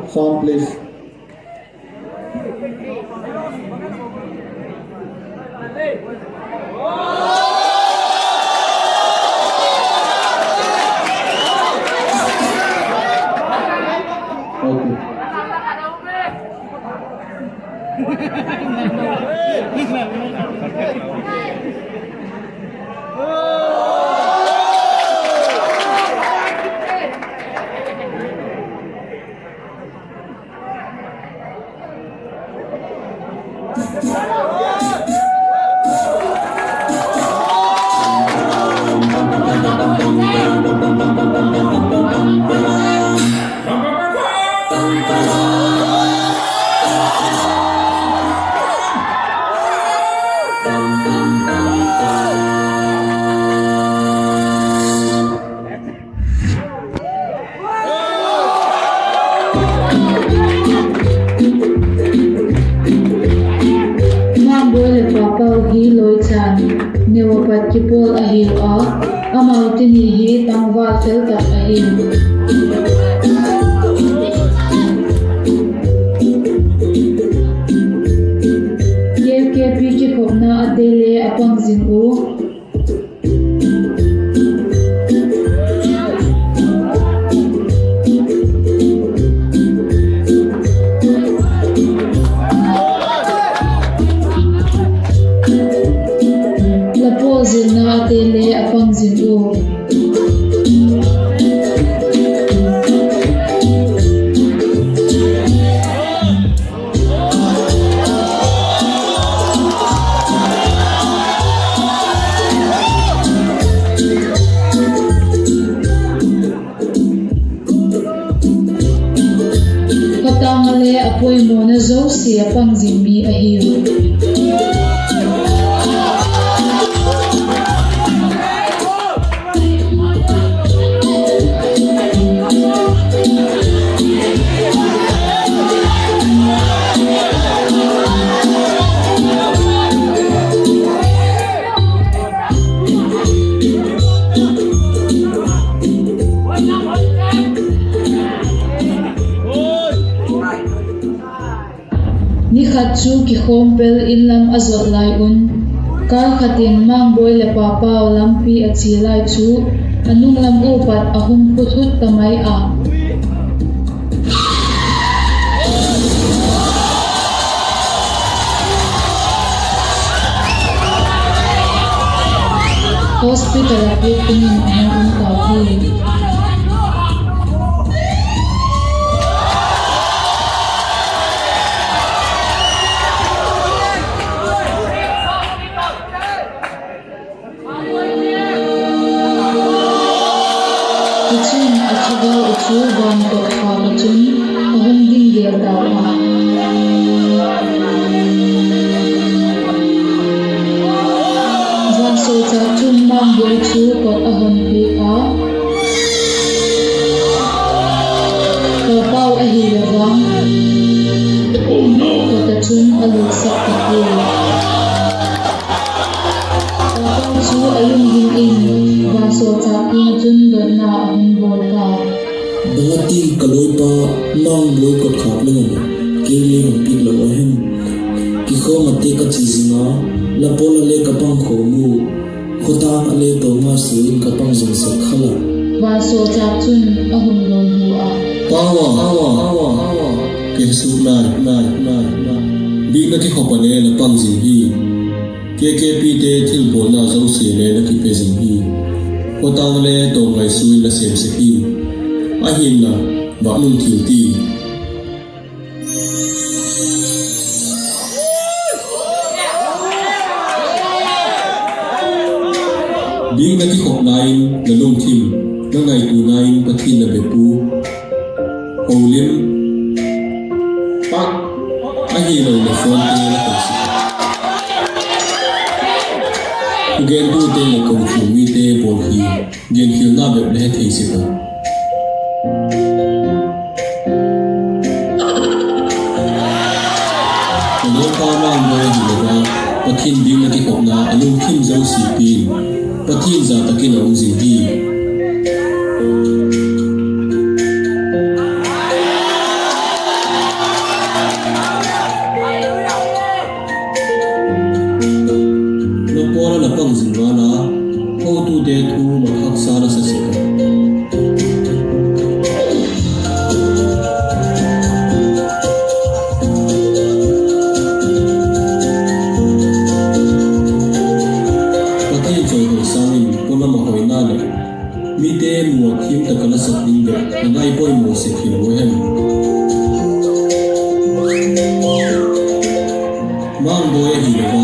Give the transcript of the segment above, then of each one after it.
Sound please. Newapat kipol ahil amaw tinihi tangwal felkat ahil. KFKP kipop na adele apang zinu. Na atele apang zinu. Katangale apoy mo na zosi apang zimi ahil. Ni khatchu ki khompel inlam azot lai kar khatin mang boy le papaw lampi achi lai chu anung lam upat ahum puthut tamai a. Hospital apit tingin ahong tawhi. Ban to fa chun ahum ding gel daw a. Wan so cha chun mang boy chu kot ahon pi a. Ko pau a hi le wang. Oh no. Ko ta chun alu sak ta pi. Ko pau chu ayung ding in. Wan so cha kin chun don na ahum bol ka. Bangati kaloipa mang boy kot khap lengan kele pik lo ahem ki kho mate ka chizinga la pola le kapang khomu khotang ale to ma suin kapang jing se khala wa so chap chun ahum lon hu a awa ke su na bi na ki khopane la pang jing hi KKP te thil bol na zo se le na ki pe jing hi khotang le to ngai suin la sem se hi ahin na ba nung thil ti ding na ki khop nain na lung thim na ngai tu nain pathin na bepu holim pak ahin lo na phone te na ko si gen tu te na ko khu mi te bol hi gen khil na be le thei si ta pathin ding na ki khop na alung thim zo si pin pathin za takin ang zing hi napora na pang zingana ho tu de thu makhaksa na sa sika mite mua khim ta kala sak ding de ngai poi mo se khim mo hem mang boy hi le wa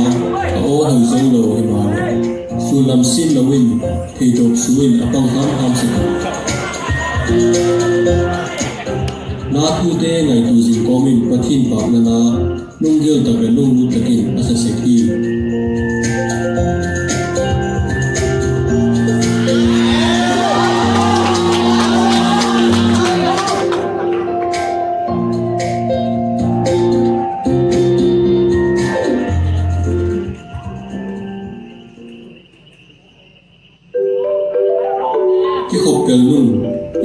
o hoi zo lo hi ma su lam sin lo win thei dok su win apang ham ham se na thu te ngai tu jin komin pathin pa na na nung gel ta be nung lu takin asa se khi ki khop pel nun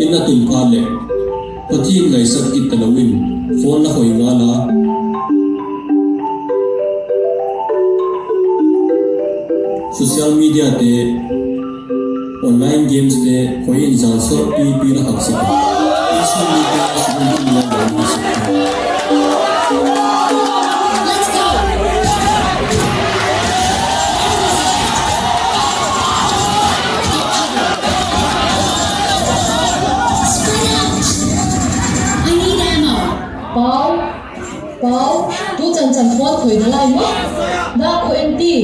in na tum pha le pathin ngai sak kit talawin phone na hoi nga la social media te online games te hoi in zan so pi na hak se social media subun ni la ni se Pau, tu chân phốt khởi nó lại mất. Na khu enti,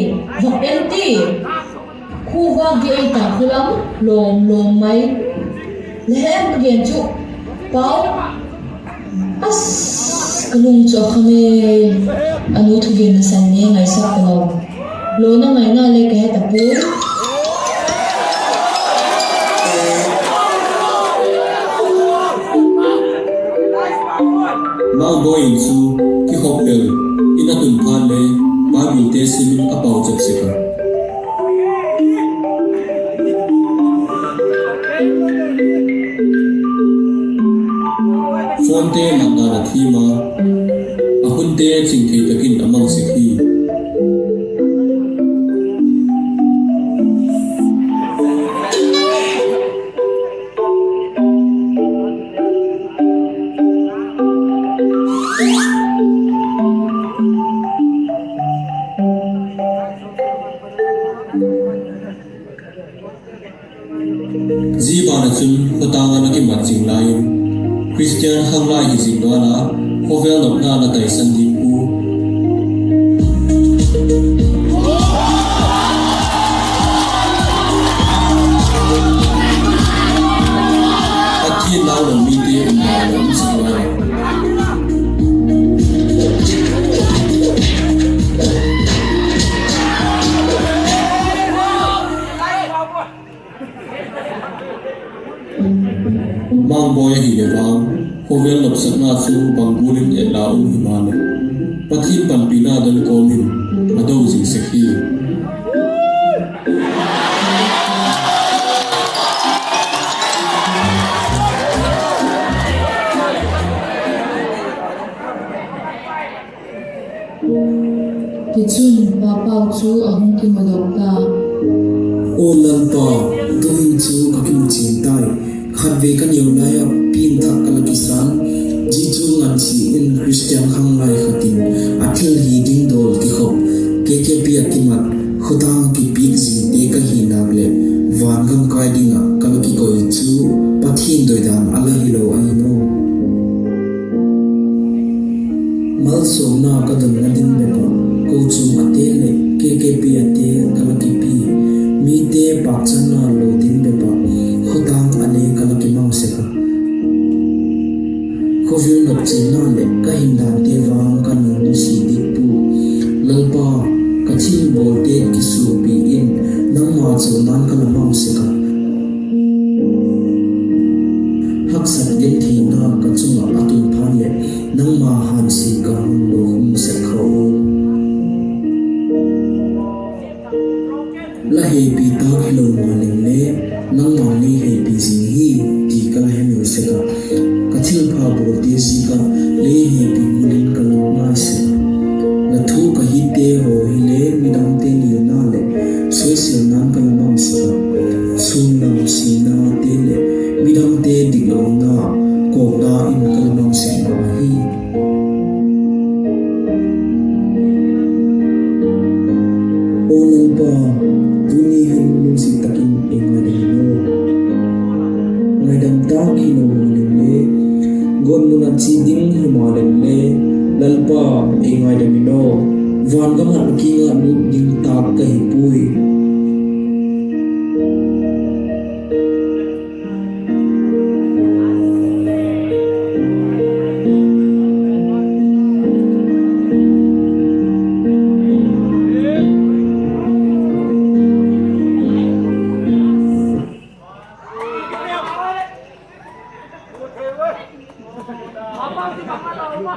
vọc enti. Khu va ghê ta khu lắm, lồm máy. Lẽ em ghiền chú. Pau, as, cái lùng cho khame. Anu thu ghiền na san nghe ngay sắc lâu. Lô na ngay na lê cái ta bố. Mang boy in su ki hop bel ina tun phan le ba bi te simin apau chak sika phone te nakna na thima ahun te ching thei takin amang sikhi ji bana chun khotanga na ki mat jing lai Christian hang lai hi jing na hovel nok na na tai san di pu athin na lo mi te um na lo sa lai mang boy hi le wang hovel lop sakna chu bangulin e la um hi mane pathin pan pina dan komin ado jing sekhi Kichun papa chu ahung ki madokta. O lan pa tuhin chu kakim chintai khatve kan yonaya pin ta kalakisan ji chu ngan si in Christian hang lai khatin athil hi ding dol ki khop kkp atimat khotang ki pik jing te ka hi nak le van gam kai dinga kalaki koi chu pathin doidan ala hi lo ai no mal so na kadam na din be pa ko chu ate le kkp ate kalaki pi mi te pak chan na lo din be pa khotang ane kalaki mang se ka khovil nok chin na le ka hin dan te wang kan no si dik pu lalpa ka chin bol te ki su pi in nang ma chu nan kan mang se ka hak sat gen thi na ka chunga atun phan le nang ma han si ka lo hum se kho la he pi ta khilo ma ling le nang ma ni he pi jing hi ti ka he no se ka ka thil pha bo te si ka le he pi mulin ka lo ma se na thu ka hi te ho hi le mi dam te ni na le so se nan ka mam se sun na si na te le mi dam te dik lo na ko da in ka mam se ma hi pa duni hin lung si takin engadino ngadam ta khino le gon nu na chi ding himalem le lalpa engadino van ga ma ki nga nu ding ta ka hi pui Apa sih bakal lo?